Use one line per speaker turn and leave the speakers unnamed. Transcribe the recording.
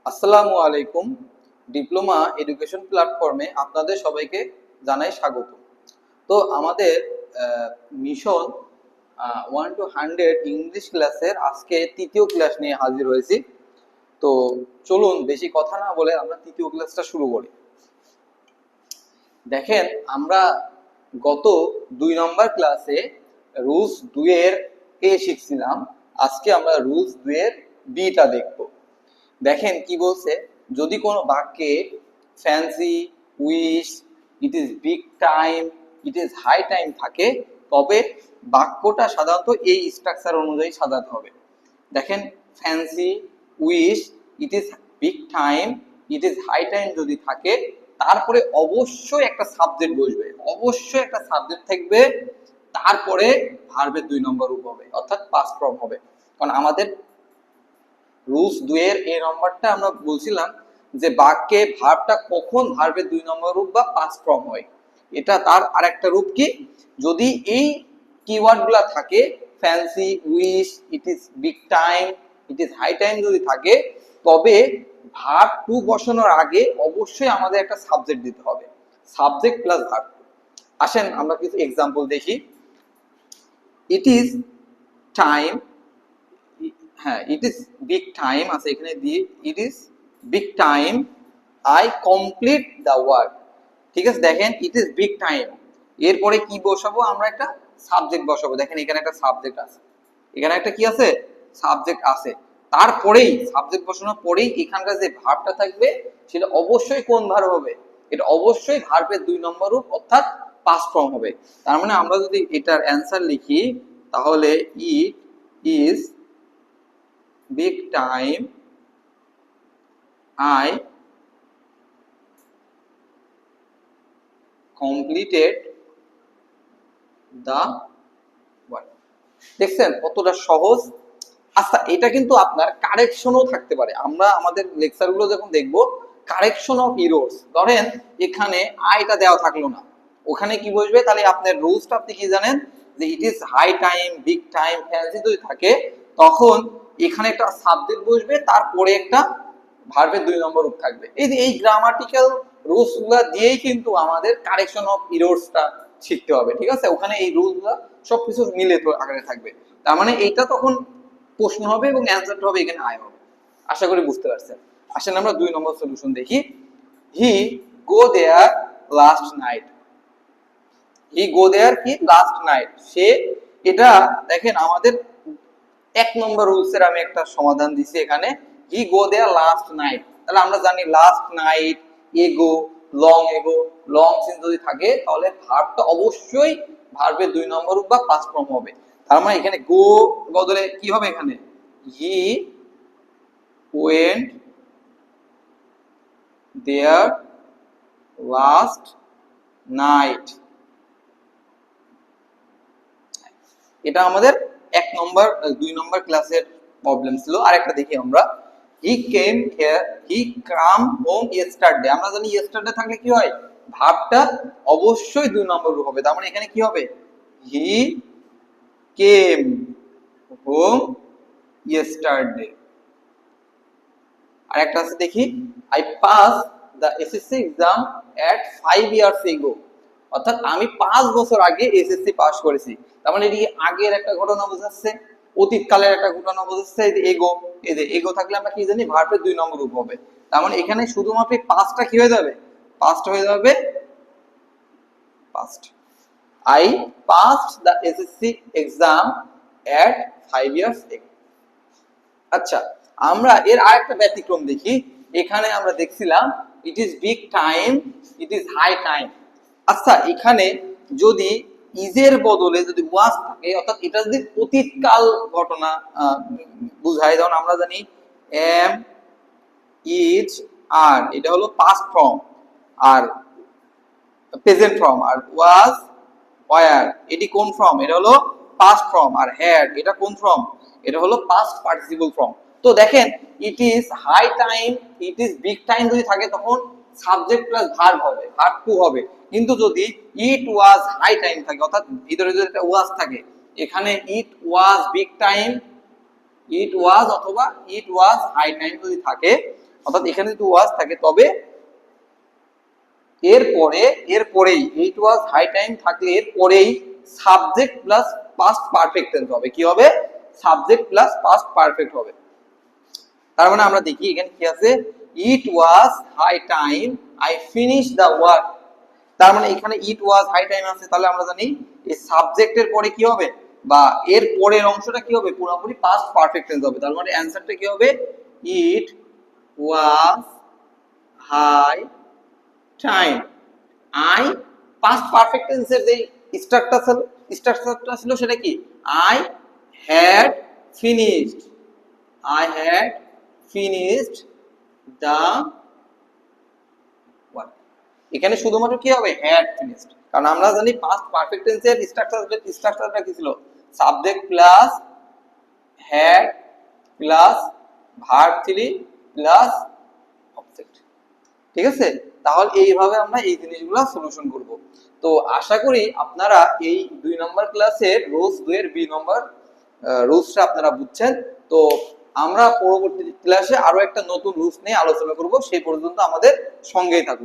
আসসালামু আলাইকুম। Diploma education প্ল্যাটফর্মে আপনাদের সবাইকে জানাই স্বাগত। তো আমাদের মিশন 1 to 100 ইংলিশ ক্লাসের আজকে তৃতীয় ক্লাস নিয়ে হাজির হয়েছি। তো চলুন বেশি কথা না বলে আমরা তৃতীয় ক্লাসটা শুরু করি। দেখেন, আমরা গত 2 নম্বর ক্লাসে রুলস 2 এর এ শিখছিলাম। আজকে আমরা রুলস 2 এর বিটা দেখব। দেখেন কি বলছে, যদি কোনো বাক্যে fancy, wish, it is big time, it is high time থাকে, তবে বাক্যটা সাধারণত এই স্ট্রাকচার অনুযায়ী সাজাতে হবে। দেখেন, fancy, wish, it is big time, it is high time যদি থাকে, তারপরে অবশ্যই একটা সাবজেক্ট বসবে, অবশ্যই একটা সাবজেক্ট থাকবে, তারপরে ভার্বের 2 নম্বর রূপ হবে, অর্থাৎ পাস্ট ফর্ম হবে। কারণ আমাদের রুলস 2 এর এই নম্বরটা আমরা বলছিলাম যে বাক্যে ভার্বটা কখন ভার্বের 2 নম্বর রূপ বা পাস্ট ফর্ম হয়, এটা তার আরেকটা রূপ কি, যদি এই কিওয়ার্ডগুলো থাকে, fancy, wish, it is big time, it is high time যদি থাকে, তবে ভার্ব টু বসানোর আগে অবশ্যই আমাদের একটা সাবজেক্ট দিতে হবে, সাবজেক্ট প্লাস ভার্ব। আসেন আমরা কিছু এক্সাম্পল দেখি। ইট ইজ টাইম, হ্যাঁ, ইট ইজ বিগ টাইম আছে এখানে দিয়ে, ইট is big time I complete the work. ঠিক আছে, দেখেন ইট ইজ বিগ টাইম, এরপরে কি বসাবো, আমরা একটা সাবজেক্ট বসাবো। দেখেন এখানে একটা সাবজেক্ট আছে, এখানে একটা কি আছে, সাবজেক্ট আছে। তারপরেই সাবজেক্ট বসানোর পরেই এখানকার যে ভার্বটা থাকবে সেটা অবশ্যই কোন ভার্ব হবে, এটা অবশ্যই ভার্বের 2 নম্বর রূপ অর্থাৎ পাস্ট ফর্ম হবে। তার মানে আমরা যদি এটার অ্যান্সার লিখি তাহলে it is big time I completed the work। দেখছেন কতটা সহজ। আচ্ছা, এটা কিন্তু আপনার কারেকশনও থাকতে পারে। আমরা আমাদের লেকচারগুলো যখন দেখব, কারেকশন অফ ইরোর্স, ধরেন এখানে আইটা দেওয়া থাকলো না, ওখানে কি বসবে, তাহলে আপনার রুলসটা আপনি কি জানেন যে it is high time, big time, fancy যদি থাকে, তখন এখানে একটা সাবজেক্ট বসবে, তারপরে একটা ভার্বের 2 নম্বর রূপ থাকবে। এই যে এই গ্রামাটিক্যাল রুলস গুলা দিয়েই কিন্তু আমাদের কারেকশন অফ ইরোর্সটা শিখতে হবে। ঠিক আছে, ওখানে এই রুলস গুলা সবকিছু মিলে তো আকারে থাকবে। তার মানে এইটা তখন প্রশ্ন হবে এবং অ্যান্সারটা হবে এখানে আয় হবে। আশা করি বুঝতে পারছেন। আসেন আমরা 2 নম্বর সলিউশন দেখি। হি গো দেয়ার লাস্ট নাইট। হি গো দেয়ার কি, লাস্ট নাইট, সে, এটা দেখেন আমাদের 1 নম্বর রুলস এর আমি একটা সমাধান দিছি এখানে। হি গো দেয়ার লাস্ট নাইট, তাহলে আমরা জানি লাস্ট নাইট, এগো, এগো, লং সিন যদি থাকে, তাহলে ভার্বটা অবশ্যই ভার্বের 2 নম্বর রূপ বা পাস্ট ফর্ম হবে। তার মানে এখানে গো বদলে কি হবে, এখানে he went there last night. এটা আমাদের 2 নম্বর ক্লাসের প্রবলেম ছিল। আরেকটা দেখি আমরা। He came here, he come home yesterday. আমরা জানি ইয়েস্টারডে থাকলে কি হয়, ভার্বটা অবশ্যই 2 নম্বর রূপ হবে। তার মানে এখানে কি হবে, হি কেম হোম ইয়েস্টারডে। আরেকটা আছে দেখি, I pass the SSC exam at 5 years ago. অর্থাৎ আমি 5 বছর আগে এসএসসি পাস করেছি। তার মানে এটি আগের একটা ঘটনা বোঝাচ্ছে, অতীতকালের একটা ঘটনা বোঝাচ্ছে। এই যে এগো, এই যে এগো থাকলে আমরা কি জানি, ভার্বের 2 নম্বর রূপ হবে। তার মানে এখানে শুধুমাত্র পাস্টটা কি হয়ে যাবে, পাস্ট হয়ে যাবে, past. I passed the SSC exam at 5 years ago. আচ্ছা, আমরা এর আরেকটা ব্যতিক্রম দেখি। এখানে আমরা দেখছিলাম it is big time, it is high time. আচ্ছা, এখানে যদি ইজের বদলে যদি ওয়াজ থাকে, অর্থাৎ এটা যদি অতীতকাল ঘটনা বুঝায়, যেমন আমরা জানি এম, ইজ, আর এটা হলো পাস্ট ফর্ম, আর প্রেজেন্ট ফর্ম, আর ওয়াজ, ওয়ার এটি কোন ফর্ম, এটা হলো পাস্ট ফর্ম, আর হ্যাড এটা কোন ফর্ম, এটা হলো পাস্ট পার্টিসিপল ফর্ম। তো দেখেন, it is high time, it is big time যদি থাকে, তখন সাবজেক্ট প্লাস ভার্ব হবে, ভার্ব টু হবে। কিন্তু যদি ইট ওয়াজ হাই টাইম থাকে, অর্থাৎ ভিতরে যদি একটা ওয়াজ থাকে, এখানে ইট ওয়াজ বিগ টাইম, ইট ওয়াজ অথবা ইট ওয়াজ হাই টাইম যদি থাকে, অর্থাৎ এখানে যদি ওয়াজ থাকে তবে এরপরেই ইট ওয়াজ হাই টাইম থাকলে এরপরেই subject plus past perfect tense হবে। কি হবে? সাবজেক্ট প্লাস পাস্ট পারফেক্ট হবে। তার মানে আমরা দেখি এখানে কি আছে, it was high time I finish the work. তার মানে এখানে ইট ওয়াজ হাই টাইম আছে, তাহলে আমরা জানি এই সাবজেক্টের পরে কি হবে বা এর পরের অংশটা কি হবে, পুরোপুরি পাস্ট পারফেক্ট টেন্স হবে। তার মানে অ্যানসারটা কি হবে, it was high time I, past perfect টেন্সের যে স্ট্রাকচারটা ছিল সেটা কি, I had finished, I had finished the work. এখানে শুধুমাত্র কি হবে, হ্যাড ফিনিশড, কারণ আমরা জানি পাস্ট পারফেক্ট টেন্সের স্ট্রাকচারটা কি ছিল, subject plus had plus verb 3 plus object. ঠিক আছে, তাহলে এইভাবে আমরা এই জিনিসগুলো সলিউশন করব। তো আশা করি আপনারা এই 2 নম্বর ক্লাসের রোজ 2 এর বি নম্বর রুলসটা আপনারা বুঝছেন। তো আমরা পরবর্তী ক্লাসে আরো একটা নতুন রুলস নিয়ে আলোচনা করব, সেই পর্যন্ত আমাদের সঙ্গেই থাকুন।